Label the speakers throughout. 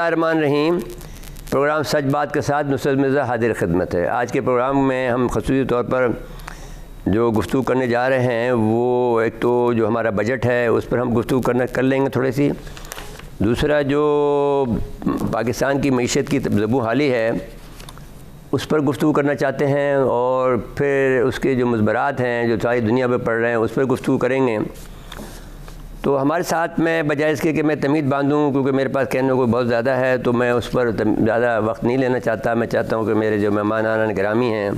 Speaker 1: रहमान रहीम। Programme सच बात के साथ नुसरत मिर्ज़ा हाजिर खिदमत है। आज के प्रोग्राम में हम ख़ुसूसी तौर पर जो गुफ्तगू करने जा रहे हैं वो एक तो जो हमारा बजट है उस पर हम गुफ्तगू कर लेंगे थोड़ी सी। दूसरा जो पाकिस्तान की मईशत की ज़बू हाली है उस पर गुफ्तगू करना चाहते हैं, और फिर उसके जो मुज़बरात हैं जो सारी दुनिया में पड़ रहे हैं उस पर गुफ्तगू करेंगे। तो हमारे साथ में बजाय इसके कि मैं तमीद बांधूँ, क्योंकि मेरे पास कहने को बहुत ज़्यादा है तो मैं उस पर ज़्यादा वक्त नहीं लेना चाहता। मैं चाहता हूँ कि मेरे जो मेहमान गिरामी हैं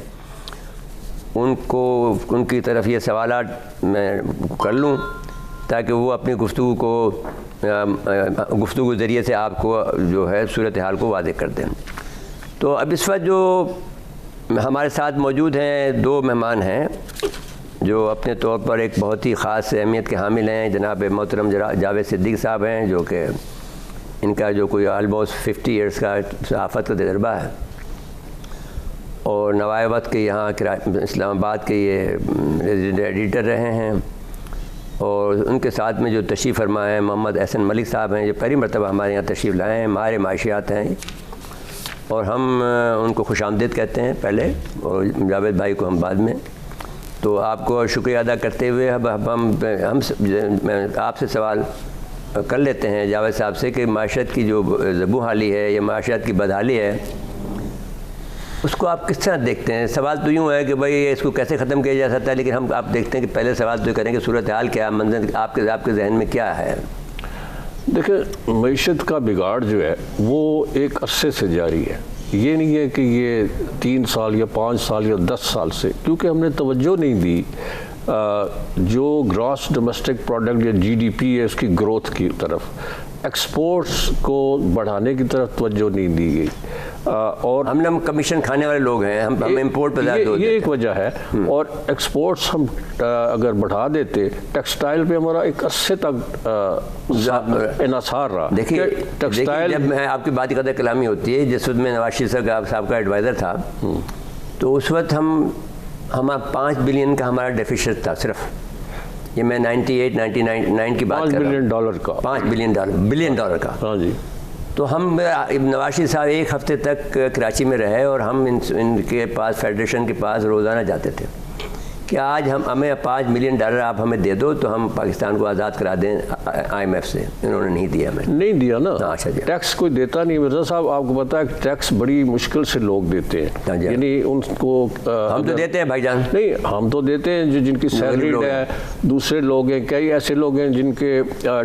Speaker 1: उनकी तरफ ये सवालात मैं कर लूँ ताकि वो अपनी गुफ्तगू के ज़रिए से आपको जो है सूरत हाल को वाज़ेह कर दें। तो अब इस वक्त जो हमारे साथ मौजूद हैं दो मेहमान हैं जो अपने तौर पर एक बहुत ही ख़ास अहमियत के हामिल हैं। जनाब मोहतरम जावेद सिद्दीक़ साहब हैं जो कि इनका जो कोई आलमोस्ट 50 ईयर्स का सहाफ़त का तजर्बा है, और नवायवत के यहाँ इस्लामाबाद के ये रेजिडेंट एडिटर रहे हैं। और उनके साथ में जो तशरीफ़ फरमा है मोहम्मद एहसन मलिक साहब हैं, जो पहली मरतबा हमारे यहाँ तशरीफ़ लाए हैं। माहिर माशियात हैं और हम उनको खुशामदीद कहते हैं पहले, और जावेद भाई को हम बाद में। तो आपको शुक्रिया अदा करते हुए अब हम आपसे सवाल कर लेते हैं जावेद साहब से कि माशरत की जो ज़बू हाली है या माशरत की बदहाली है उसको आप किस तरह देखते हैं। सवाल तो यूँ है कि भाई इसको कैसे ख़त्म किया जा सकता है, लेकिन हम आप देखते हैं कि पहले सवाल तो करें कि सूरत हाल क्या मंजर आपके जहन में क्या है।
Speaker 2: देखिए, मईशत का बिगाड़ जो है वो एक अरसे से जारी है। ये नहीं है कि ये 3 साल या 5 साल या 10 साल से, क्योंकि हमने तवज्जो नहीं दी जो ग्रॉस डोमेस्टिक प्रोडक्ट या जीडीपी है उसकी ग्रोथ की तरफ, एक्सपोर्ट्स को बढ़ाने की तरफ तवज्जो नहीं दी गई। और
Speaker 1: हम कमीशन खाने वाले लोग हैं, हम इंपोर्ट पर ज़्यादा
Speaker 2: ये एक वजह है। और एक्सपोर्ट्स हम अगर बढ़ा देते, टेक्सटाइल पे हमारा एक अरसे तक इन्हिसार रहा।
Speaker 1: देखिए टेक्सटाइल, जब मैं आपकी बात कदर कलामी होती है, जिस वक्त में नवाज शरीफ साहब का एडवाइज़र था तो उस वक्त हमारा 5 बिलियन का हमारा डेफिसिट था सिर्फ। ये मैं 98-99 की बात कर रहा हूँ। $5 बिलियन का।
Speaker 2: हाँ जी।
Speaker 1: तो हम नवाज शरीफ साहब एक हफ़्ते तक कराची में रहे और हम इनके पास फेडरेशन के पास रोज़ाना जाते थे कि आज हमें $5 मिलियन आप हमें दे दो तो हम पाकिस्तान को आज़ाद करा दें IMF से। इन्होंने नहीं दिया, हमें नहीं दिया ना।
Speaker 2: अच्छा जी। टैक्स कोई देता नहीं मिर्ज़ा साहब, आपको पता है टैक्स बड़ी मुश्किल से लोग देते हैं, यानी उनको
Speaker 1: हम तो देते हैं भाईजान।
Speaker 2: नहीं, हम तो देते हैं जो जिनकी सैलरी है, दूसरे लोग हैं, कई ऐसे लोग हैं जिनके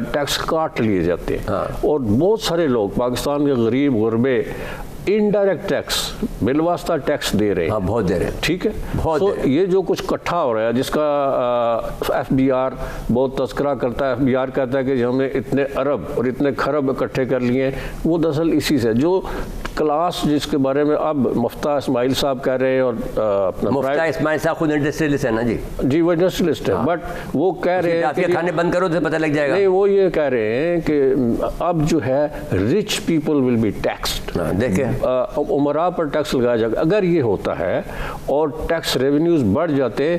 Speaker 2: टैक्स काट लिए जाते हैं। हाँ। और बहुत सारे लोग पाकिस्तान के गरीब गुरबे इनडायरेक्ट टैक्स, बिलवास्ता टैक्स दे रहे हैं।
Speaker 1: हाँ, बहुत दे रहे हैं।
Speaker 2: ठीक है, बहुत। तो ये जो कुछ इकट्ठा हो रहा है जिसका FBR बहुत तस्करा करता है, FBR कहता है कि हमने इतने अरब और इतने खरब इकट्ठे कर लिए, वो दरअसल इसी से जो क्लास जिसके बारे में अब मुफ्ता इस्माइल साहब कह रहे हैं, और अपना
Speaker 1: मुफ्ता इस्माइल साहब खुद इंडस्ट्रियलिस्ट है ना जी,
Speaker 2: वो इंडस्ट्रियलिस्ट है। बट वो कह रहे हैं
Speaker 1: कि खाने बंद करो तो पता लग जाएगा।
Speaker 2: नहीं, वो ये कह रहे हैं कि अब जो है rich people will be taxed.
Speaker 1: देखें,
Speaker 2: उमरा पर टैक्स लगाया जाएगा। अगर ये होता है और टैक्स रेवेन्यूज बढ़ जाते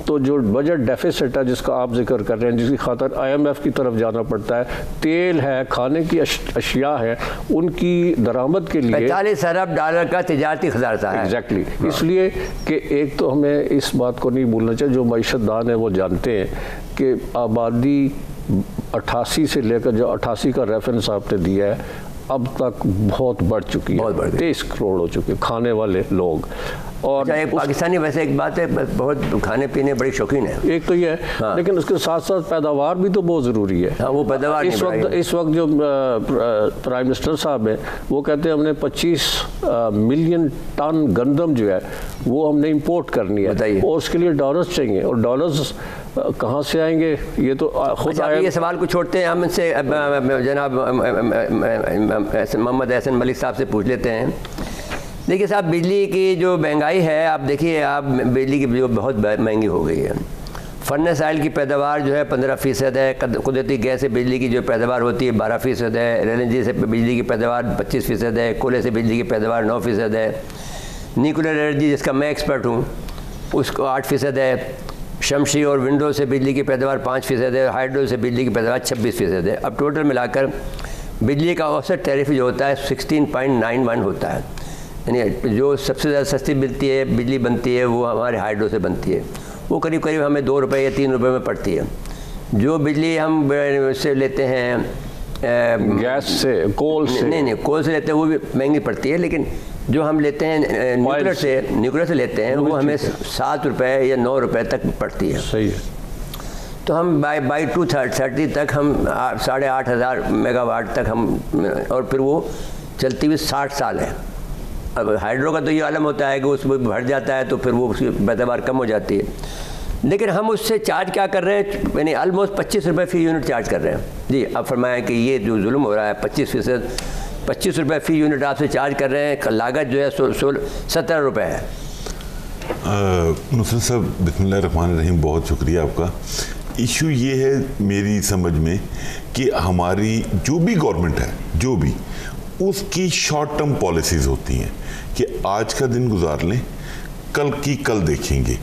Speaker 2: तो जो बजट डेफिसिट है जिसका आप जिक्र कर रहे हैं, जिसकी खातर IMF की तरफ जाना पड़ता है, तेल है, खाने की अशिया है, उनकी दरामद के लिए
Speaker 1: $45 अरब का तिजारती खजाना है।
Speaker 2: एग्जैक्टली। इसलिए कि एक तो हमें इस बात को नहीं भूलना चाहिए, जो मईशतदान है वो जानते हैं कि आबादी 88 से लेकर जो 88 का रेफरेंस आपने दिया है अब तक बहुत बढ़ चुकी है, 23 करोड़ हो चुके खाने वाले लोग। और
Speaker 1: पाकिस्तानी वैसे एक बात है, बहुत खाने पीने बड़ी शौकीन है, एक तो ये है।
Speaker 2: हाँ। लेकिन उसके साथ साथ पैदावार भी तो बहुत ज़रूरी है।
Speaker 1: हाँ, वो पैदावार
Speaker 2: इस वक्त जो प्राइम मिनिस्टर साहब हैं वो कहते हैं हमने 25 मिलियन टन गंदम जो है वो हमने इंपोर्ट करनी है, और उसके लिए डॉलर्स चाहिए, और डॉलर्स कहाँ से आएंगे ये तो खुद
Speaker 1: ये सवाल को छोड़ते हैं। हम इनसे जनाब मोहम्मद एहसन मलिक साहब से पूछ लेते हैं। देखिए साहब, बिजली की जो महंगाई है, आप देखिए, आप बिजली की जो बहुत महंगी हो गई है। फर्नेस ऑयल की पैदावार जो है 15% है, कुदरती गैस से बिजली की जो पैदावार होती है 12% है, LNG से बिजली की पैदावार 25% है, कोयले से बिजली की पैदावार 9% है, न्यूक्लियर एनर्जी जिसका मैं एक्सपर्ट हूँ उसको 8% है, शमशी और विंडो से बिजली की पैदावार 5% है, हाइड्रो से बिजली की पैदावार 26% है। अब टोटल मिलाकर बिजली का औसत टैरिफ जो होता है 16.91 होता है, यानी जो सबसे ज़्यादा सस्ती मिलती है बिजली बनती है वो हमारे हाइड्रो से बनती है, वो करीब करीब हमें 2 रुपये या 3 रुपये में पड़ती है। जो बिजली हम से लेते हैं
Speaker 2: गैस से, कोल से,
Speaker 1: नहीं कोल से लेते हैं वो भी महंगी पड़ती है, लेकिन जो हम लेते हैं न्यूक्लियर से लेते हैं वो हमें 7 रुपये या 9 रुपये तक पड़ती है।
Speaker 2: सही है।
Speaker 1: तो हम बाई 2030 तक हम 8,500 मेगावाट तक हम, और फिर वो चलती हुई 60 साल है। अब हाइड्रो का तो ये आलम होता है कि उसमें भर जाता है तो फिर वो उसकी पैदावार कम हो जाती है, लेकिन हम उससे चार्ज क्या कर रहे हैं, यानी ऑलमोस्ट 25 रुपये फी यूनिट चार्ज कर रहे हैं। जी, अब फरमाएं कि ये जो जुल्म हो रहा है 25%, 25 रुपये फी यूनिट आपसे चार्ज कर रहे हैं, लागत जो है 17 रुपये है।
Speaker 3: नुसरत साहब बिस्मिल्लाहिर्रहमानिर्रहीम, बहुत शुक्रिया आपका। इशू ये है मेरी समझ में कि हमारी जो भी गवर्नमेंट है, जो भी उसकी शॉर्ट टर्म पॉलिसीज़ होती हैं कि आज का दिन गुजार लें, कल की कल देखेंगे।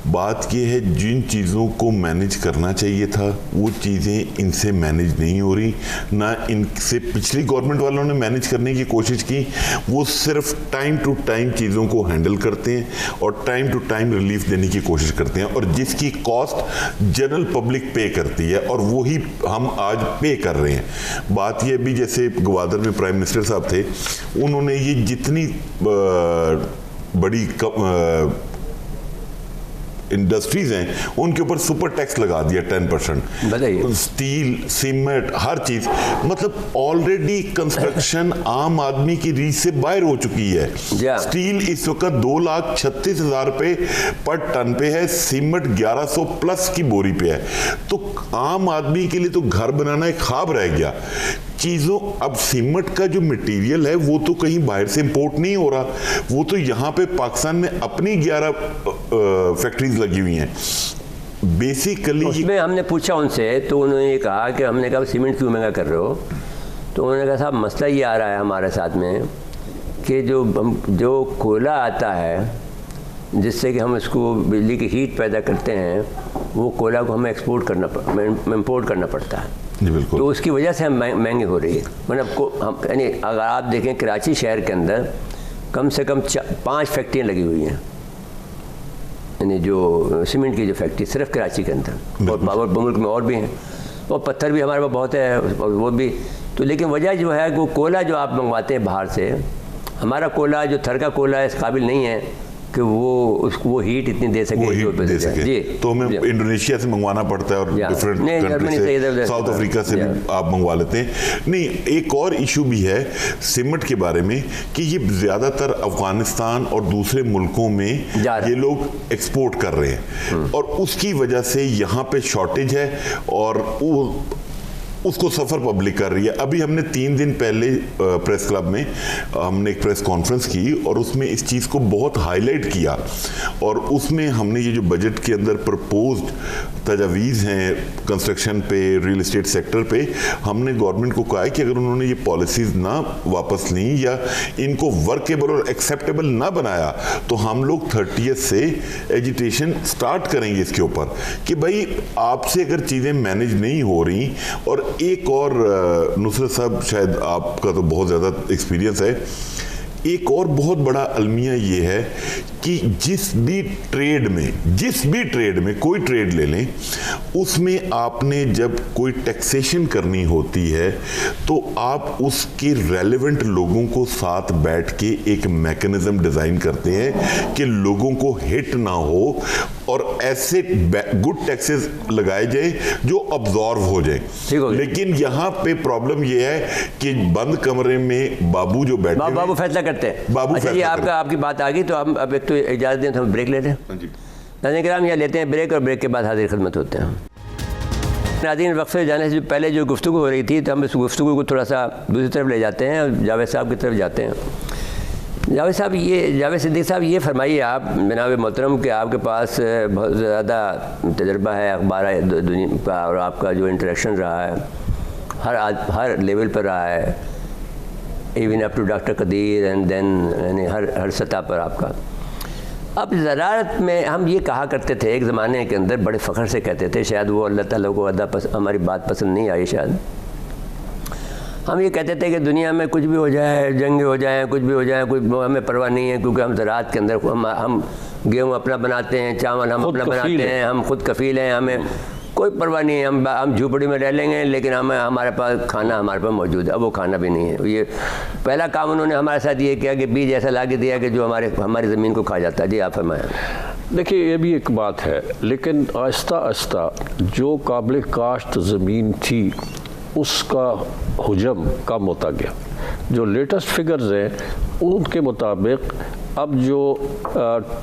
Speaker 3: बात यह है जिन चीज़ों को मैनेज करना चाहिए था वो चीज़ें इनसे मैनेज नहीं हो रही, ना इनसे पिछली गवर्नमेंट वालों ने मैनेज करने की कोशिश की। वो सिर्फ टाइम टू टाइम चीज़ों को हैंडल करते हैं और टाइम टू टाइम रिलीफ देने की कोशिश करते हैं, और जिसकी कॉस्ट जनरल पब्लिक पे करती है और वही हम आज पे कर रहे हैं। बात यह भी, जैसे ग्वादर में प्राइम मिनिस्टर साहब थे, उन्होंने ये जितनी बड़ी इंडस्ट्रीज हैं उनके ऊपर सुपर टैक्स लगा दिया 10%।
Speaker 1: बताइए,
Speaker 3: स्टील, सीमेंट, हर चीज, मतलब ऑलरेडी कंस्ट्रक्शन आम आदमी की रीच से बाहर हो चुकी है। स्टील इस वक्त 2,36,000 रुपए पर टन पे है, सीमेंट 1100 प्लस की बोरी पे है। तो आम आदमी के लिए तो घर बनाना एक ख्वाब रह गया। चीज़ों, अब सीमेंट का जो मटेरियल है वो तो कहीं बाहर से इंपोर्ट नहीं हो रहा, वो तो यहाँ पे पाकिस्तान में अपनी 11 फैक्ट्रीज लगी हुई हैं। बेसिकली
Speaker 1: उसमें हमने पूछा उनसे तो उन्होंने ये कहा कि हमने कहा सीमेंट क्यों महंगा कर रहे हो, तो उन्होंने कहा साहब मसला ये आ रहा है हमारे साथ में कि जो कोयला आता है जिससे कि हम इसको बिजली की हीट पैदा करते हैं, वो कोयला को हमें इम्पोर्ट करना पड़ता है। तो उसकी वजह से हम महंगी हो रही है। मतलब हम, यानी अगर आप देखें कराची शहर के अंदर कम से कम 5 फैक्ट्रियाँ लगी हुई हैं, यानी जो सीमेंट की जो फैक्ट्री सिर्फ कराची के अंदर, और मुल्क में और भी हैं, और पत्थर भी हमारे पास बहुत है और वो भी। तो लेकिन वजह जो है वो कोयला जो आप मंगवाते हैं बाहर से, हमारा कोयला जो थर का कोयला है इस काबिल नहीं है कि वो हीट इतनी दे सके।
Speaker 3: जी, तो हमें इंडोनेशिया से मंगवाना पड़ता है और डिफरेंट कंट्री से, साउथ अफ्रीका से भी आप मंगवा लेते हैं। नहीं, एक और इशू भी है सीमेंट के बारे में कि ये ज़्यादातर अफगानिस्तान और दूसरे मुल्कों में ये लोग एक्सपोर्ट कर रहे हैं, और उसकी वजह से यहाँ पे शॉर्टेज है और उसको सफ़र पब्लिक कर रही है। अभी हमने 3 दिन पहले प्रेस क्लब में हमने एक प्रेस कॉन्फ्रेंस की और उसमें इस चीज़ को बहुत हाईलाइट किया, और उसमें हमने ये जो बजट के अंदर प्रपोज्ड तजावीज़ हैं कंस्ट्रक्शन पे, रियल एस्टेट सेक्टर पे, हमने गवर्नमेंट को कहा है कि अगर उन्होंने ये पॉलिसीज़ ना वापस ली या इनको वर्केबल और एक्सेप्टेबल ना बनाया तो हम लोग 30 से एजिटेशन स्टार्ट करेंगे इसके ऊपर कि भाई आपसे अगर चीज़ें मैनेज नहीं हो रही। और एक और नुसरत साहब, शायद आपका तो बहुत ज़्यादा एक्सपीरियंस है, एक और बहुत बड़ा अलमिया ये है कि जिस भी ट्रेड में कोई ट्रेड ले लें, उसमें आपने जब कोई टैक्सेशन करनी होती है तो आप उसके रेलेवेंट लोगों को साथ बैठ के एक मैकेनिज्म डिज़ाइन करते हैं कि लोगों को हिट ना हो और ऐसे गुड टैक्सेस लगाए जाए जो अब्जॉर्व हो जाए। लेकिन यहाँ पे प्रॉब्लम ये है कि बंद कमरे में बाबू जो बैठे
Speaker 1: बाबू फैसला करते हैं। अच्छा, ये आपकी बात आ गई तो हम अब एक तो इजाज़त दें तो हम ब्रेक लेते हैं। नाज़रीन किराम, यहाँ लेते हैं ब्रेक और ब्रेक के बाद हाजिर खिदमत होते हैं। नाज़रीन, वक्फे जाने से पहले जो गुफ्तगू हो रही थी तो हम इस गुफ्तगू को थोड़ा सा दूसरी तरफ ले जाते हैं और जावेद साहब की तरफ जाते हैं। जावेद सिद्दीकी साहब, ये फरमाइए आप जनाब मोहतरम कि आपके पास बहुत ज़्यादा तजर्बा है अखबार दुनिया का, और आपका जो इंटरेक्शन रहा है हर लेवल पर रहा है, even up to doctor Qadeer and then, यानी हर सतह पर आपका। अब ज़राअत में हम ये कहा करते थे एक ज़माने के अंदर, बड़े फ़ख्र से कहते थे, शायद वो अल्लाह ताला को हमारी बात पसंद नहीं आई शायद, हम ये कहते थे कि दुनिया में कुछ भी हो जाए, जंग हो जाए, कुछ भी हो जाए, कुछ हमें परवाह नहीं है, क्योंकि हम ज़राअत के अंदर हम गेहूँ अपना बनाते हैं, चावल हम अपना बनाते हैं, हम खुद कफ़ील हैं, हमें कोई परवाह नहीं है, हम झूपड़ी में रह लेंगे, लेकिन हमारे पास खाना हमारे पास मौजूद है। अब वो खाना भी नहीं है। ये पहला काम उन्होंने हमारे साथ ये किया कि बीज ऐसा ला के दिया कि जो हमारी ज़मीन को खा जाता है। जी आप फरमाएं।
Speaker 2: देखिए ये भी एक बात है, लेकिन आहिस्ता आहिस्ता जो काबिल काश्त ज़मीन थी उसका हुजम कम होता गया। जो लेटेस्ट फिगर्स हैं उनके मुताबिक अब जो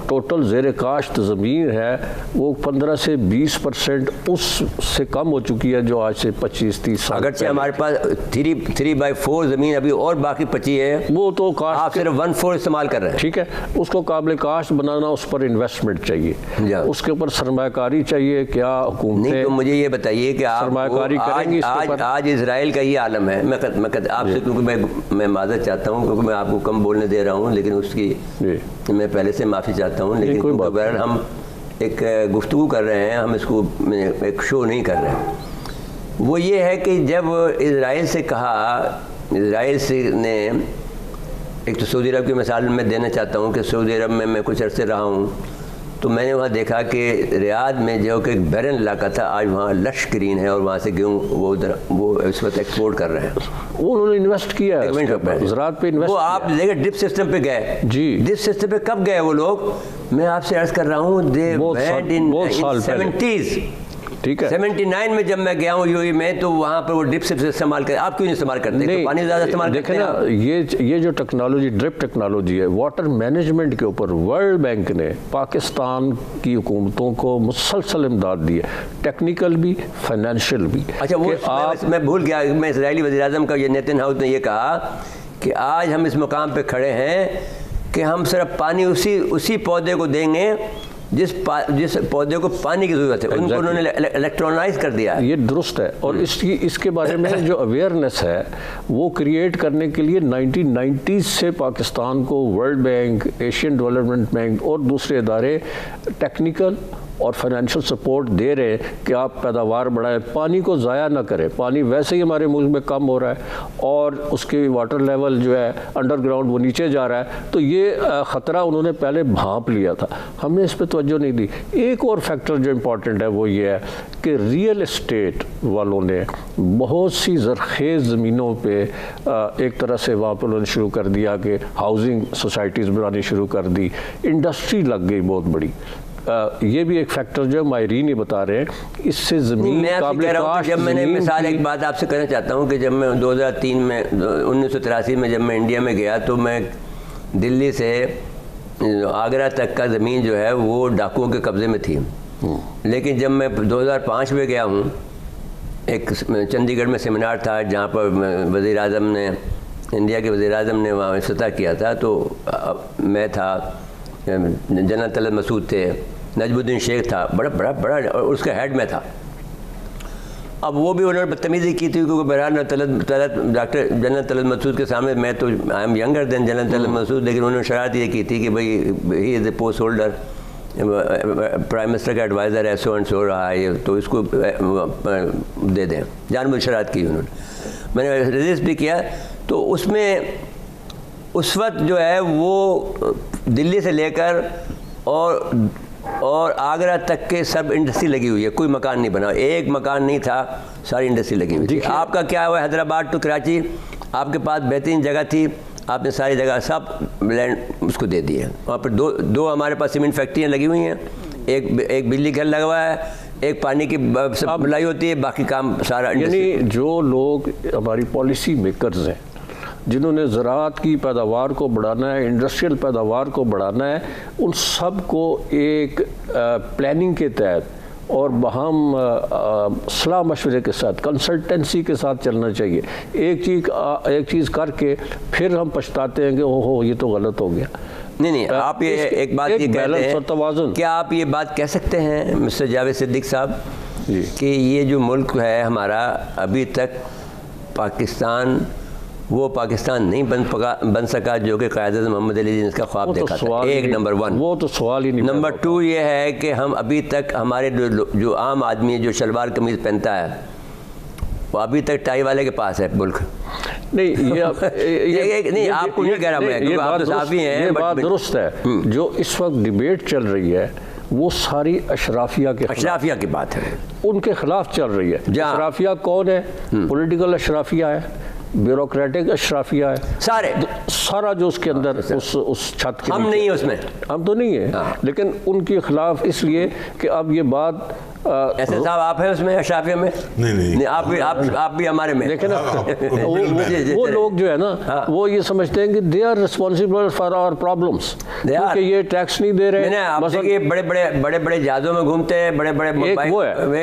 Speaker 2: टोटल ज़ेर काश्त ज़मीन है वो 15 से 20% उससे कम हो चुकी है जो आज से 25-30 साल।
Speaker 1: अगरचे हमारे पास 3/4 ज़मीन अभी और बाकी बची है, वो तो काश्त आप सिर्फ 1/4 इस्तेमाल कर रहे हैं।
Speaker 2: ठीक है, उसको काबिल काश्त बनाना, उस पर इन्वेस्टमेंट चाहिए, उसके ऊपर सरमाकारी चाहिए। क्या हुकूमत
Speaker 1: नहीं, तो मुझे ये बताइए कि आप
Speaker 2: सरमाकारी करेंगी?
Speaker 1: आज इजराइल का ही आलम है। मैं आपसे, क्योंकि मैं माज़रत चाहता हूँ, क्योंकि मैं आपको कम बोलने दे रहा हूँ, लेकिन उसकी मैं पहले से माफ़ी चाहता हूँ, लेकिन बगैर हम एक गुफ्तगू कर रहे हैं, हम इसको एक शो नहीं कर रहे हैं। वो ये है कि जब इजराइल से कहा, इजराइल से ने एक तो सऊदी अरब की मिसाल मैं देना चाहता हूँ कि सऊदी अरब में मैं कुछ अर्से रहा हूँ, तो मैंने वहाँ देखा कि रियाद में जो कि एक बैरन इलाका था, आज वहाँ लश ग्रीन है और वहाँ से गेहूँ वो इस वक्त एक्सपोर्ट कर रहे हैं।
Speaker 2: वो उन्होंने इन्वेस्ट किया है, ज़राअत पे इन्वेस्ट।
Speaker 1: वो आप देखिए ड्रिप सिस्टम पे गए जी, ड्रिप सिस्टम पे कब गए वो लोग? मैं आपसे अर्ज कर रहा हूँ, दे वेंट इन 70s।
Speaker 2: ठीक है,
Speaker 1: 79 में जब मैं गया हूँ यूएई में, तो वहाँ पर वो ड्रिप सिस्टम इस्तेमाल कर, आप क्यों नहीं इस्तेमाल करते? तो पानी ज़्यादा इस्तेमाल करते हैं
Speaker 2: ना। ये जो टेक्नोलॉजी, ड्रिप टेक्नोलॉजी है, वाटर मैनेजमेंट के ऊपर वर्ल्ड बैंक ने पाकिस्तान की हुकूमतों को मुसलसल इमदाद दी है, टेक्निकल भी, फाइनेंशियल भी।
Speaker 1: अच्छा, वो मैं भूल गया, मैं इजरायली वज़ीर-ए-आज़म का ये नेतन्याहू ने ये कहा कि आज हम इस मुकाम पर खड़े हैं कि हम सिर्फ पानी उसी पौधे को देंगे जिस पौधे को पानी की ज़रूरत है। उनको उन्होंने इलेक्ट्रोनाइज कर दिया है।
Speaker 2: ये दुरुस्त है। और इसके बारे में जो अवेयरनेस है वो क्रिएट करने के लिए 1990s से पाकिस्तान को world bank, Asian development bank और दूसरे इदारे टेक्निकल और फाइनेंशियल सपोर्ट दे रहे हैं कि आप पैदावार बढ़ाएं, पानी को ज़ाया ना करें। पानी वैसे ही हमारे मुल्क में कम हो रहा है और उसके वाटर लेवल जो है अंडरग्राउंड वो नीचे जा रहा है, तो ये ख़तरा उन्होंने पहले भांप लिया था, हमने इस पर तवज्जो नहीं दी। एक और फैक्टर जो इम्पॉर्टेंट है वो ये है कि रियल एस्टेट वालों ने बहुत सी ज़रखेज़ ज़मीनों पर एक तरह से वहाँ पर उन्होंने शुरू कर दिया कि हाउसिंग सोसाइटीज़ बनानी शुरू कर दी, इंडस्ट्री लग गई बहुत बड़ी। ये भी एक फैक्टर जो माहिरीन ही बता रहे हैं, इससे ज़मीन
Speaker 1: जब मैंने मिसाल एक बात आपसे कहना चाहता हूँ कि जब मैं 2003 में 1983 में जब मैं इंडिया में गया, तो मैं दिल्ली से आगरा तक का ज़मीन जो है वो डाकुओं के कब्ज़े में थी। लेकिन जब मैं 2005 में गया हूँ, एक चंडीगढ़ में सेमिनार था जहाँ पर वज़ीर-ए-आज़म ने, इंडिया के वज़ीर-ए-आज़म ने वहाँ इफ्तिताह किया था, तो मैं था, जनरल तलत मसूद थे, नजमुद्दीन शेख था, बड़ा और उसका हेड में था। अब वो भी उन्होंने बदतमीज़ी की थी, क्योंकि बहरहाल डॉक्टर जनरल तलत मसूद के सामने, मैं तो I am younger than general Talat Masood, लेकिन उन्होंने शरारत ये की थी कि भाई he is a post holder, prime minister का एडवाइज़र है, सो एंड सो रहा है ये, तो इसको दे दें। जानबूझ शरारत की उन्होंने, मैंने रजिस्ट भी किया। तो उसमें उस वक्त जो है वो दिल्ली से लेकर और आगरा तक के सब इंडस्ट्री लगी हुई है, कोई मकान नहीं बना, एक मकान नहीं था, सारी इंडस्ट्री लगी हुई थी। आपका क्या हुआ, हैदराबाद टू कराची, आपके पास बेहतरीन जगह थी, आपने सारी जगह सब लैंड उसको दे दिए। वहाँ पर दो हमारे पास सीमेंट फैक्ट्रियाँ लगी हुई हैं, एक बिजली घर लगा हुआ है, एक पानी की सप्लाई होती है, बाकी काम सारा।
Speaker 2: यानी जो लोग हमारी पॉलिसी मेकर्स हैं, जिन्होंने ज़राअत की पैदावार को बढ़ाना है, इंडस्ट्रियल पैदावार को बढ़ाना है, उन सब को एक प्लानिंग के तहत और बहम सलाह मशवरे के साथ, कंसल्टेंसी के साथ चलना चाहिए। एक चीज़ करके फिर हम पछताते हैं कि ओहो ये तो गलत हो गया।
Speaker 1: नहीं, आप ये एक बात ये कहते हैं, क्या आप ये बात कह सकते हैं मिस्टर जावेद सिद्दीक साहब कि ये जो मुल्क है हमारा, अभी तक पाकिस्तान वो पाकिस्तान नहीं बन सका जो कि क़ायद मोहम्मद अली जी ने इसका ख्वाब देखा था? एक नंबर 1
Speaker 2: वो तो सवाल ही नहीं।
Speaker 1: नंबर 2 ये है कि हम अभी तक हमारे जो आम आदमी जो शलवार कमीज़ पहनता है, वो अभी तक टाई वाले के पास है मुल्क।
Speaker 2: नहीं
Speaker 1: नहीं आपको नहीं कह रहा मैं,
Speaker 2: ये बात
Speaker 1: साफी हैं,
Speaker 2: ये बात दुरुस्त है। जो इस वक्त डिबेट चल रही है वो सारी अशराफिया की बात है, उनके खिलाफ चल रही है। अशराफिया कौन है? पॉलिटिकल अशराफिया है, ब्यूरोक्रेटिक अशराफिया है, सारा जो उसके अंदर उस छत के,
Speaker 1: हम नहीं है उसमें,
Speaker 2: हम तो नहीं है। लेकिन उनके खिलाफ इसलिए कि अब ये बात
Speaker 1: ऐसे साहब आप हैं उसमें अशराफिया में?
Speaker 3: नहीं
Speaker 1: आप भी हमारे में।
Speaker 2: देखें ना वो लोग जो है ना वो ये समझते हैं कि they are responsible for our problems, क्योंकि ये टैक्स नहीं दे रहे।
Speaker 1: आप देखिए बड़े बड़े जहाज़ों में घूमते हैं, बड़े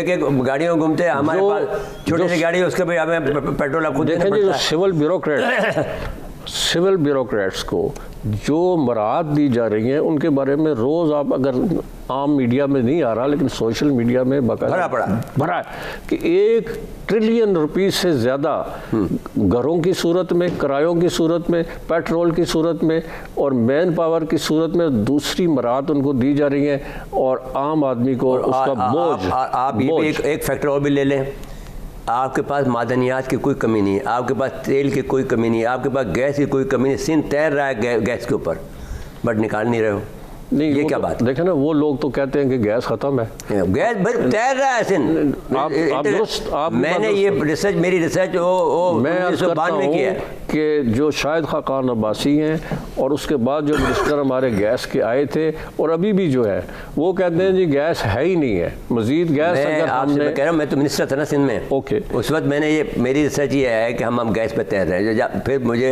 Speaker 1: एक गाड़ियों में घूमते हैं, हमारे पास छोटी सी गाड़ी है उसके भी हमें पेट्रोल आपको
Speaker 2: देखें जी। सिविल ब्यूरोक्रेट्स को जो मराहत दी जा रही हैं उनके बारे में रोज़ आप अगर आम मीडिया में नहीं आ रहा लेकिन सोशल मीडिया में भरा है कि 1 ट्रिलियन रुपीस से ज़्यादा घरों की सूरत में, किरायों की सूरत में, पेट्रोल की सूरत में और मैन पावर की सूरत में दूसरी मराहत उनको दी जा रही है और आम आदमी को उसका बोझ।
Speaker 1: आप ये एक फैक्टर और भी ले लें, आपके पास मादनियात की कोई कमी नहीं है, आपके पास तेल की कोई कमी नहीं है, आपके पास गैस की कोई कमी नहीं, सिंध तैर रहा है गैस के ऊपर, बट निकाल नहीं रहे हो।
Speaker 2: नहीं
Speaker 1: ये क्या बात?
Speaker 2: देखे ना वो लोग तो कहते हैं कि गैस खत्म है,
Speaker 1: गैस भर तैर रहा है सिंध। मैंने ये रिसर्च, मेरी रिसर्च
Speaker 2: मैं 1992 की है कि जो शाहिद खान अब्बासी हैं और उसके बाद जो मिनिस्टर हमारे गैस के आए थे और अभी भी जो है वो कहते हैं जी गैस है ही नहीं है, मजीद गैस। अगर
Speaker 1: मैं कह रहा हूँ, मैं तो मिनिस्टर था ना सिंध में,
Speaker 2: ओके,
Speaker 1: उस वक्त मेरी रिसर्च ये है कि हम गैस पे तैर रहे हैं। फिर मुझे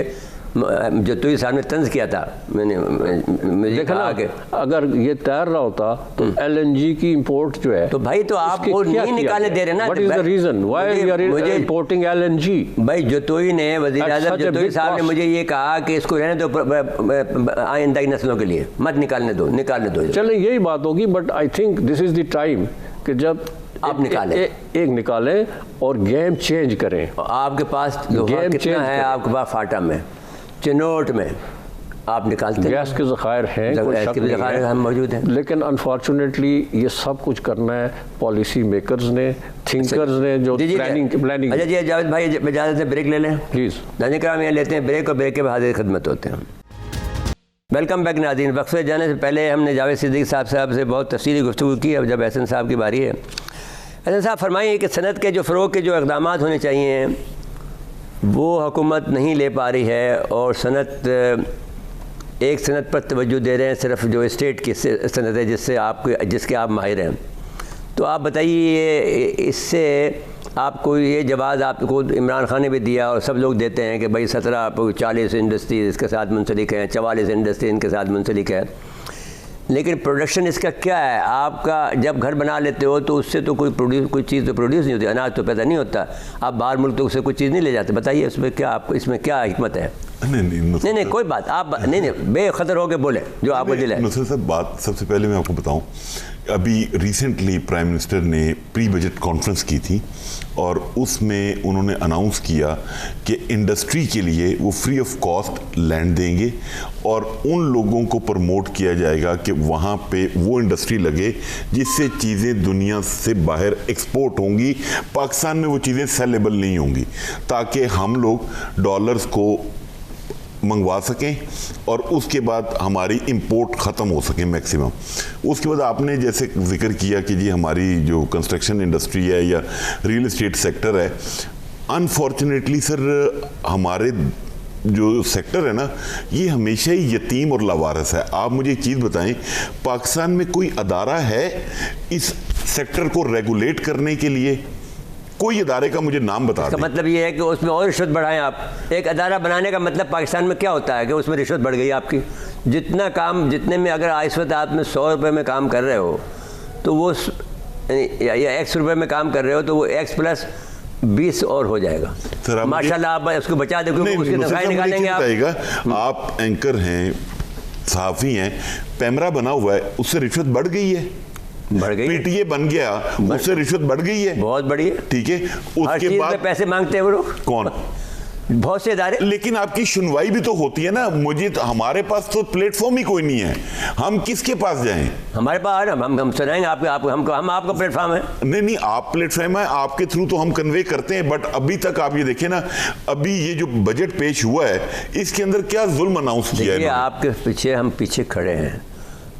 Speaker 1: जो तुई साहब ने तंज किया था, मुझे
Speaker 2: देखा कि अगर ये तैर रहा होता तो LNG की इंपोर्ट जो है,
Speaker 1: तो भाई तो आप वो नहीं निकालने दे रहे ना।
Speaker 2: What is the reason why we are importing LNG?
Speaker 1: भाई जोतोई ने, वज़ीर आज़म जोतोई साहब ने मुझे ये कहा कि इसको रहने दो आइंदा की नस्लों के लिए, मत निकालने दो।
Speaker 2: चलें यही बात होगी, but I think this is the time कि जब
Speaker 1: आप
Speaker 2: निकालें और गेम चेंज करें।
Speaker 1: आपके पास लोहा कितना है? आपके पास फाटा में, चिनोट में आप निकालते हैं,
Speaker 2: गैस के ज़खायर हैं,
Speaker 1: हम मौजूद हैं,
Speaker 2: लेकिन अनफॉर्चुनेटली ये सब कुछ करना है पॉलिसी मेकर्स ने, थिंकर्स ने, जो प्लानिंग।
Speaker 1: अच्छा जी जावेद भाई, इजाज़त से ब्रेक ले लें
Speaker 2: प्लीज़।
Speaker 1: नाज़रीन कराम, यहाँ लेते हैं ब्रेक और ब्रेक के बाद हाज़िर खिदमत होते हैं। वेलकम बैक नाज़रीन। वक्फे जाने से पहले हमने जावेद सिद्दीकी साहब से बहुत तफसीली गुफ्तगू की। अब जब एहसन साहब की बारी है, एहसन साहब फरमाइए कि सनत के जो फ़रोग़ के जो इक़दाम होने चाहिए वो हुकूमत नहीं ले पा रही है और एक सनत पर तवज्जो दे रहे हैं, सिर्फ जो स्टेट की सनत है जिसके आप माहिर हैं। तो आप बताइए इससे आपको ये जवाब आपको इमरान खान ने भी दिया और सब लोग देते हैं कि भाई 40 इंडस्ट्रीज़ इसके साथ मुंसलिक हैं, 44 इंडस्ट्री इनके साथ मुंसलिक है, लेकिन प्रोडक्शन इसका क्या है? आपका जब घर बना लेते हो तो उससे तो कोई चीज़ तो प्रोड्यूस नहीं होती, अनाज तो पैदा नहीं होता, आप बाहर मुल्क तो उससे कोई चीज़ नहीं ले जाते। बताइए इसमें क्या हिकमत है? नहीं कोई बात, आप नहीं बेखतर होकर बोले जो आपको दिल है।
Speaker 3: नुसरत साहब, बात सबसे पहले मैं आपको बताऊं, अभी रिसेंटली प्राइम मिनिस्टर ने प्री बजट कॉन्फ्रेंस की थी और उसमें उन्होंने अनाउंस किया कि इंडस्ट्री के लिए वो फ्री ऑफ कॉस्ट लैंड देंगे और उन लोगों को प्रमोट किया जाएगा कि वहाँ पे वो इंडस्ट्री लगे जिससे चीज़ें दुनिया से बाहर एक्सपोर्ट होंगी, पाकिस्तान में वो चीज़ें सेलेबल नहीं होंगी, ताकि हम लोग डॉलर्स को मंगवा सकें और उसके बाद हमारी इंपोर्ट ख़त्म हो सके मैक्सिमम। उसके बाद आपने जैसे जिक्र किया कि जी हमारी जो कंस्ट्रक्शन इंडस्ट्री है या रियल एस्टेट सेक्टर है, अनफॉर्चुनेटली सर हमारे जो सेक्टर है ना ये हमेशा ही यतीम और लावारिस है। आप मुझे एक चीज़ बताएं, पाकिस्तान में कोई अदारा है इस सेक्टर को रेगुलेट करने के लिए? कोई इदारे का मुझे नाम बता दें।
Speaker 1: मतलब ये है कि उसमें और रिश्वत बढ़ाएं आप। एक अदारा बनाने का मतलब पाकिस्तान में क्या होता है कि उसमें रिश्वत बढ़ गई आपकी। जितने में अगर इस वक्त आप में 100 रुपये में काम कर रहे हो तो वो या X रुपये में काम कर रहे हो तो वो X प्लस 20 और हो जाएगा। माशाल्लाह आप उसको बचा दे, उसकी तनख्वाह निकालेंगे
Speaker 3: आप एंकर हैं, सहाफ़ी हैं, पैमरा बना हुआ है, उससे रिश्वत बढ़ गई है,
Speaker 1: बढ़ गई।
Speaker 3: पीटीए बन गया, उससे रिश्वत बढ़ गई है,
Speaker 1: बहुत बड़ी है।
Speaker 3: ठीक है, उसके बाद
Speaker 1: पैसे मांगते हैं वो लोग।
Speaker 3: कौन?
Speaker 1: बहुत से इदारे।
Speaker 3: लेकिन आपकी सुनवाई भी तो होती है ना। मुझे तो, हमारे पास तो प्लेटफॉर्म ही कोई नहीं है, हम किसके पास जाएं?
Speaker 1: हमारे पास हम सुनाएंगे आपको, हम आपका प्लेटफॉर्म है।
Speaker 3: नहीं, आप प्लेटफॉर्म है, आपके थ्रू तो हम कन्वे करते हैं। बट अभी तक आप ये देखें ना, अभी ये जो बजट पेश हुआ है इसके अंदर क्या जुल्म अनाउंस किया है।
Speaker 1: आपके पीछे हम पीछे खड़े हैं,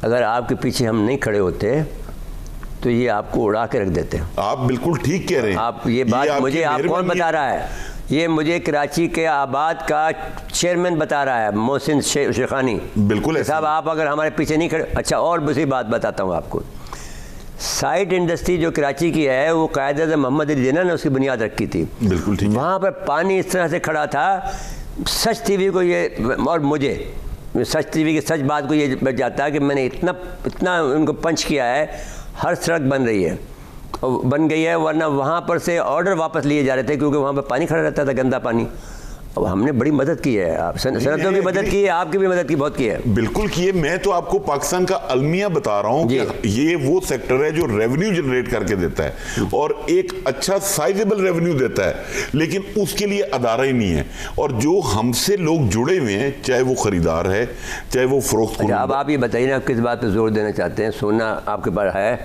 Speaker 1: अगर आपके पीछे हम नहीं खड़े होते तो ये आपको उड़ा के रख देते हैं।
Speaker 3: आप बिल्कुल ठीक कह रहे हैं।
Speaker 1: आप ये बात मुझे आप कौन बता रहा है? ये मुझे कराची के आबाद का चेयरमैन बता रहा है, मोहसिन शेखानी।
Speaker 3: बिल्कुल
Speaker 1: साहब, आप अगर हमारे पीछे नहीं खड़े। अच्छा, और दूसरी बात बताता हूँ आपको, साइट इंडस्ट्री जो कराची की है वो कायदे मोहम्मद अली जिन्ना ने उसकी बुनियाद रखी थी।
Speaker 3: बिल्कुल ठीक।
Speaker 1: वहाँ पर पानी इस तरह से खड़ा था, सच टीवी को ये, और मुझे सच टीवी की सच बात को ये बच जाता है कि मैंने इतना उनको पंच किया है। हर सड़क बन रही है, बन गई है, वरना वहाँ पर से ऑर्डर वापस लिए जा रहे थे क्योंकि वहाँ पर पानी खड़ा रहता था, गंदा पानी। अब हमने बड़ी मदद की है, आप सनतों की मदद की है, आपकी भी मदद की, बहुत की है।
Speaker 3: बिल्कुल की है। मैं तो आपको पाकिस्तान का अलमिया बता रहा हूँ कि ये वो सेक्टर है जो रेवेन्यू जनरेट करके देता है और एक अच्छा साइजेबल रेवेन्यू देता है, लेकिन उसके लिए अदारा ही नहीं है। और जो हमसे लोग जुड़े हुए हैं, चाहे वो खरीदार है, चाहे वो फरोख्त।
Speaker 1: अब आप ये बताइए ना, किस बात पर जोर देना चाहते हैं? सोना आपके पास है,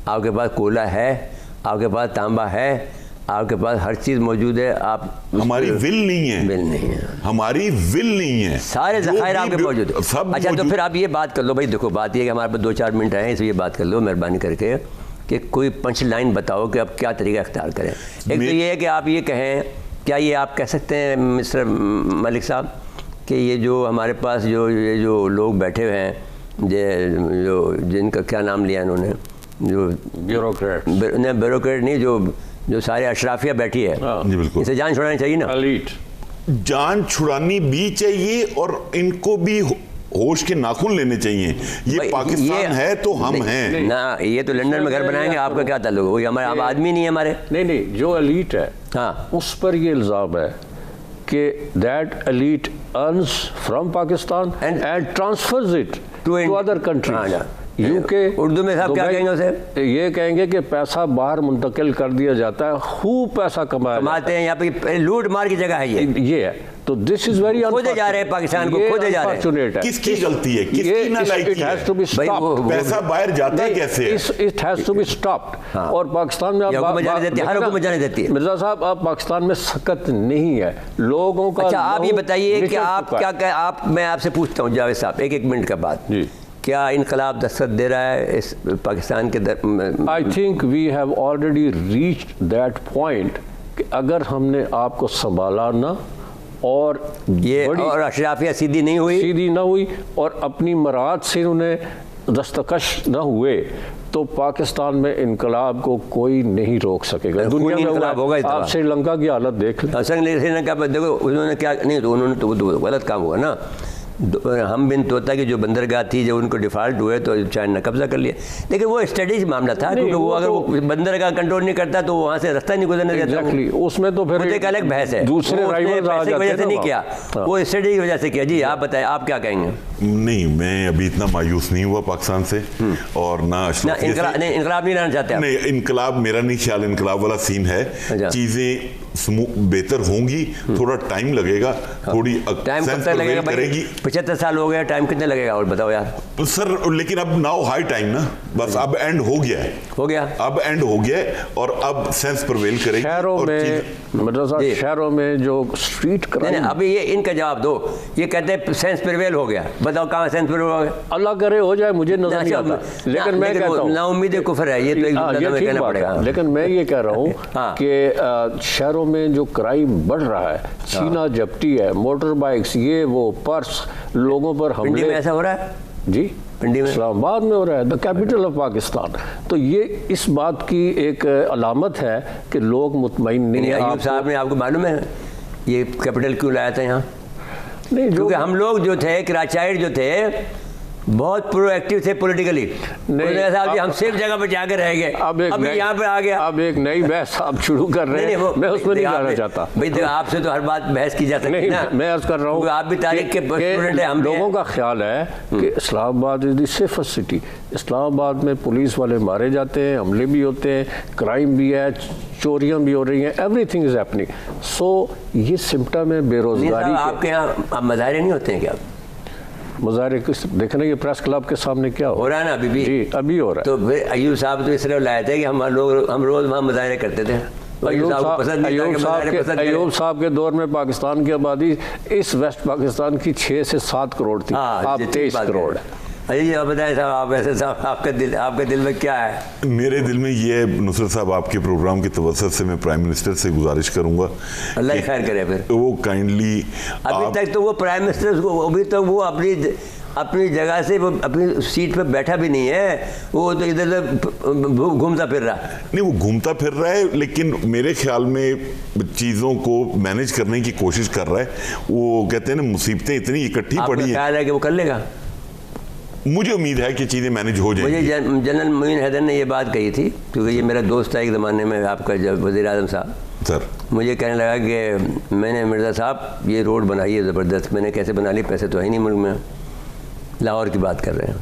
Speaker 1: आपके पास कोयला है, आपके पास तांबा है, आपके पास हर चीज मौजूद है। आप
Speaker 3: हमारी विल नहीं है,
Speaker 1: विल नहीं है,
Speaker 3: हमारी विल नहीं है,
Speaker 1: सारे ज़खायर आपके मौजूद है। अच्छा, तो फिर आप ये बात कर लो भाई, देखो बात ये है कि हमारे पास 2-4 मिनट हैं, इसलिए बात कर लो मेहरबानी करके कि कोई पंच लाइन बताओ कि अब क्या तरीका अख्तियार करें। एक तो ये है कि आप ये कहें, क्या ये आप कह सकते हैं मिस्टर मलिक साहब कि ये जो हमारे पास ये जो लोग बैठे हुए हैं, जो जिनका क्या नाम लिया इन्होंने, जो ब्यूरोक्रेट नहीं, जो सारे अशराफिया बैठी है, इसे जान छुड़ानी चाहिए ना।
Speaker 3: जान छुड़ानी भी चाहिए और इनको भी होश के नाखून लेने चाहिए। ये पाकिस्तान है तो हम हैं
Speaker 1: ना। ये तो लंदन में घर बनाएंगे, आपका क्या ताल्लुक? वही हमारे आप आदमी नहीं है हमारे।
Speaker 2: नहीं, जो एलीट है,
Speaker 1: हाँ,
Speaker 2: उस पर ये इल्जाम है कि that elite earns from Pakistan and transfers it to other countries. यूके
Speaker 1: उर्दू में साहब क्या कहेंगे उसे?
Speaker 2: ये कहेंगे कि पैसा बाहर मुंतकिल कर दिया जाता है, खूब पैसा कमाते
Speaker 1: हैं। यहाँ पे लूट मार की जगह है ये है।
Speaker 2: तो दिस इज वेरी
Speaker 1: खोदे जा रहे हैं पाकिस्तान को, खोदे जा रहे हैं।
Speaker 3: किसकी गलती है, किसकी नालायकी है? पैसा बाहर जाता है कैसे?
Speaker 2: It has to be stopped. और पाकिस्तान में
Speaker 1: हर हुकूमत जाने देती है।
Speaker 2: मिर्जा साहब, अब पाकिस्तान में सख्त नहीं है लोगों का।
Speaker 1: अच्छा, आप ये बताइए कि आप क्या आप, मैं आपसे पूछता हूँ जावेद साहब, एक मिनट का बात, क्या इनकलाब दस्तक दे रहा है इस पाकिस्तान के?
Speaker 2: I think we have already reached that point कि अगर हमने आपको संभाला ना और
Speaker 1: ये और अशराफिया सीधी ना हुई और अपनी मराद से उन्हें दस्तकश न हुए, तो पाकिस्तान में इनकलाब को कोई नहीं रोक सकेगा। दुनिया में होगा। आप श्रीलंका की हालत देख लें। श्रीलंका पर देखो, उन्होंने क्या नहीं, तो उन्होंने तो गलत काम हुआ ना। हम बिन तोता की जो बंदरगाह थी, जब उनको डिफॉल्ट हुए तो चाइना ने कब्जा कर लिया। लेकिन वो स्ट्रेटेजिक मामला था, क्योंकि वो अगर वो बंदरगाह कंट्रोल नहीं करता तो वहाँ से रास्ता नहीं गुजरने देता।
Speaker 2: उसमें तो फिर
Speaker 1: एक अलग बहस है,
Speaker 2: दूसरे
Speaker 1: पैसे की वजह से नहीं किया, वो स्ट्रेटेजी की वजह से किया। जी आप बताएं, आप क्या कहेंगे?
Speaker 3: नहीं, मैं अभी इतना मायूस नहीं हुआ पाकिस्तान से, और ना
Speaker 1: इनकलाब नहीं रहना चाहते।
Speaker 3: नहीं, इनकलाब मेरा नहीं ख्याल इनकलाब वाला सीन है। चीजें बेहतर होंगी, थोड़ा टाइम लगेगा, थोड़ी
Speaker 1: टाइम कब तक लगेगा? 75 साल हो गया, टाइम कितने लगेगा और बताओ यार।
Speaker 3: तो सर, लेकिन अब नाउ हाई टाइम ना, बस अब एंड हो गया है, अब एंड हो गया है और अब सेंस प्रिवेल करेगी।
Speaker 2: शहरों में मतलब शहरों में जो स्ट्रीट क्राइम,
Speaker 1: अभी ये इनका जवाब दो। ये कहते हैं सेंस प्रिवेल हो गया, बताओ कहाँ सेंस प्रिवेल हो गया?
Speaker 2: अल्लाह करे हो जाए, मुझे नजर नहीं आता, लेकिन मैं कहता हूँ
Speaker 1: ना उम्मीद कुफर है, ये तो एक कहना पड़ेगा।
Speaker 2: लेकिन मैं ये कह रहा हूँ कि शहरों में जो क्राइम बढ़ रहा है, छीना झपटी है, मोटर बाइक्स, ये वो, पर्स, लोगों पर हमले,
Speaker 1: में ऐसा हो रहा है
Speaker 2: जी,
Speaker 1: पिंडी में,
Speaker 2: इस्लामाबाद में हो रहा है, द कैपिटल ऑफ पाकिस्तान। तो ये इस बात की एक अलामत है कि लोग मुतमईन नहीं है।
Speaker 1: अयूब साहब ने, आपको मालूम है ये कैपिटल क्यों लाया था यहाँ? नहीं, क्योंकि हम लोग जो थे, कराचाइट जो थे, बहुत प्रोएक्टिव थे पॉलिटिकली। साहब जी हम सेफ जगह पर जाकर रह गए, अब यहाँ पे आ गया।
Speaker 2: अब एक नई बहस आप शुरू कर रहे हैं, मैं उसमें नहीं जाना चाहता।
Speaker 1: भाई देखो आपसे तो हर बात बहस की जा सकती है ना,
Speaker 2: मैं अर्ज कर रहा हूँ
Speaker 1: आप भी तारीख के स्टूडेंट हैं। हम
Speaker 2: लोगों का ख्याल है कि Islamabad is the safest city. Islamabad में पुलिस वाले मारे जाते हैं, हमले भी होते हैं, क्राइम भी है, चोरियां भी हो रही हैं, एवरीथिंग इज हैपनिंग। सो ये सिम्टम है बेरोजगारी।
Speaker 1: आपके यहाँ मुजाहरे नहीं होते हैं क्या?
Speaker 2: मुजाहरे देख रहे हैं प्रेस क्लब के सामने क्या हो
Speaker 1: रहा है ना? अभी भी
Speaker 2: जी अभी हो रहा है।
Speaker 1: तो फिर अयूब साहब तो इसलिए लाए थे कि हम रोज वहाँ मुजाहरे करते थे।
Speaker 2: अयूब साहब के दौर में पाकिस्तान की आबादी इस वेस्ट पाकिस्तान की 6 से 7 करोड़ थी, आप 23 करोड़ है।
Speaker 1: अजी आप बताएं साहब, आप ऐसे साहब आपके दिल में क्या है?
Speaker 3: मेरे दिल में ये है नुसरत साहब, आपके प्रोग्राम की तवज्जो से मैं प्राइम मिनिस्टर से गुजारिश करूंगा,
Speaker 1: अल्लाह खैर करे। फिर
Speaker 3: वो काइंडली
Speaker 1: अभी तक तो वो प्राइम मिनिस्टर को अभी तक वो अपनी जगह से वो अपनी सीट पे बैठा भी नहीं है, वो तो इधर घूमता फिर रहा।
Speaker 3: नहीं वो घूमता फिर रहा है, लेकिन मेरे ख्याल में चीज़ों को मैनेज करने की कोशिश कर रहा है। वो कहते हैं ना मुसीबतें इतनी इकट्ठी पड़ी है,
Speaker 1: ख्याल है कि वो कर लेगा।
Speaker 3: मुझे उम्मीद है कि चीज़ें मैनेज हो जाएंगी।
Speaker 1: मुझे जनरल मोइन हैदर ने ये बात कही थी, क्योंकि ये मेरा दोस्त था एक ज़माने में, आपका जब वज़ीर आज़म साहब
Speaker 3: सर,
Speaker 1: मुझे कहने लगा कि मैंने मिर्ज़ा साहब ये रोड बनाई है ज़बरदस्त। मैंने कैसे बना ली? पैसे तो है नहीं मुल्क में। लाहौर की बात कर रहे हैं।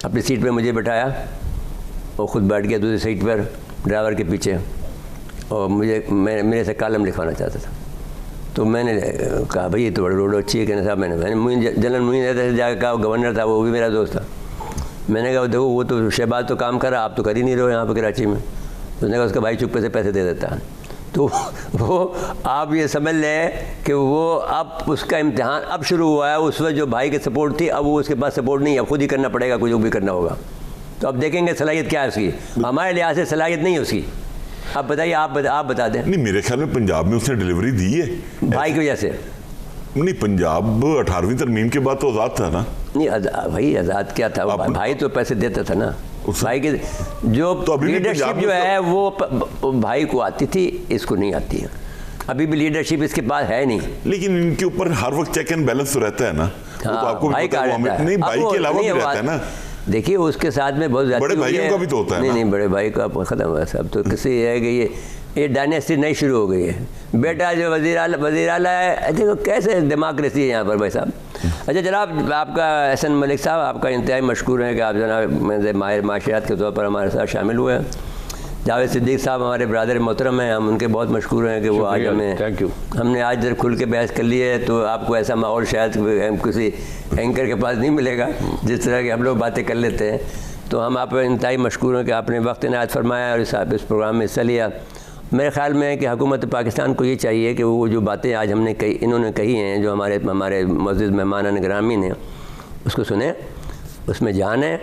Speaker 1: अपनी सीट पे मुझे बैठाया, वो ख़ुद बैठ गया दूसरी सीट पर ड्राइवर के पीछे, और मेरे से कॉलम लिखवाना चाहता था। तो मैंने कहा भाई ये तो बड़ी रोड अच्छी है। कहने साहब मैंने जनरल मोइन हैदर से जाकर कहा, गवर्नर था वो भी मेरा दोस्त था। मैंने कहा देखो वो तो शहबाज तो काम कर रहा, आप तो कर ही नहीं रहे हो यहाँ पर कराची में। उसने कहा उसका भाई चुप्पे से पैसे दे देता है। तो वो आप ये समझ लें कि वो अब उसका इम्तिहान अब शुरू हुआ है। उस वक्त जो भाई की सपोर्ट थी, अब वो उसके पास सपोर्ट नहीं है, अब खुद ही करना पड़ेगा, कुछ भी करना होगा। तो अब देखेंगे सलाहियत क्या है उसकी। हमारे लिहाज से सलाहियत नहीं है उसकी। अब बताइए, आप बता दें।
Speaker 3: नहीं मेरे ख्याल में पंजाब में उसने डिलीवरी दी है
Speaker 1: भाई की वजह से।
Speaker 3: नहीं पंजाब 18वीं तरमीम के बाद तो आज़ाद था ना।
Speaker 1: नहीं भाई आज़ाद क्या था, भाई तो पैसे देता था ना भाई के। जो तो लीडरशिप जो है वो भाई को आती थी, इसको नहीं आती है। अभी भी लीडरशिप इसके पास है नहीं।
Speaker 3: लेकिन इनके ऊपर हर वक्त चेक एंड बैलेंस तो रहता है ना।
Speaker 1: हाँ,
Speaker 3: वो तो आपको
Speaker 1: भाई का
Speaker 3: नहीं, भाई के अलावा भी रहता है ना।
Speaker 1: देखिए उसके साथ में बहुत ज़्यादा
Speaker 3: बड़े भाइयों का भी तो होता है।
Speaker 1: नहीं बड़े भाई का ख़त्म हुआ सब। तो किसी है कि ये डायनेस्टी नई शुरू हो गई है। बेटा जो वज़ीर आला है, देखो कैसे डेमोक्रेसी है यहाँ पर भाई साहब। अच्छा जनाब, आपका एहसन मलिक साहब आपका इंतहाई मशकूर है कि आप जनाब माहिर माशियात के तौर पर हमारे साथ शामिल हुए हैं। जावेद सिद्दीक साहब हमारे ब्रदर मोहतरम हैं, हम उनके बहुत मशकूर हैं कि वो आज हमने आज जब खुल के बहस कर ली है। तो आपको ऐसा माहौल शायद किसी एंकर के पास नहीं मिलेगा जिस तरह के हम लोग बातें कर लेते हैं। तो हम आप इंतहाई मशकूर हैं कि आपने वक्त इनायत फरमाया और इस प्रोग्राम में हिस्सा लिया। मेरे ख़्याल में है कि हुकूमत पाकिस्तान को ये चाहिए कि वो जो बातें आज इन्होंने कही हैं, जो हमारे मुअज़्ज़िज़ मेहमान गिरामीन हैं, उसको सुने, उसमें जाने।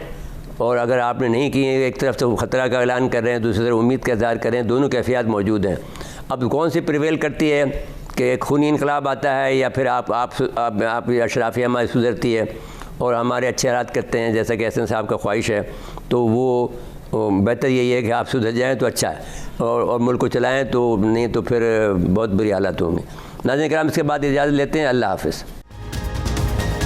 Speaker 1: और अगर आपने नहीं की, एक तरफ तो ख़तरा का ऐलान कर रहे हैं, दूसरी तरफ उम्मीद का इज़हार कर रहे हैं, दोनों कैफियत मौजूद हैं। अब कौन सी प्रिवेल करती है कि खूनी इनकलाब आता है, या फिर आप अशराफिया हमारी सुधरती है और हमारे अच्छे हालात करते हैं, जैसा कि एहसन साहब का ख्वाहिश है। तो वो बेहतर यही है कि आप सुधर जाएँ तो अच्छा है, और मुल्क को चलाएँ, तो नहीं तो फिर बहुत बुरी हालात होंगी। नाज़रीन किराम, इसके बाद इजाज़त लेते हैं। अल्लाह हाफ़िज़।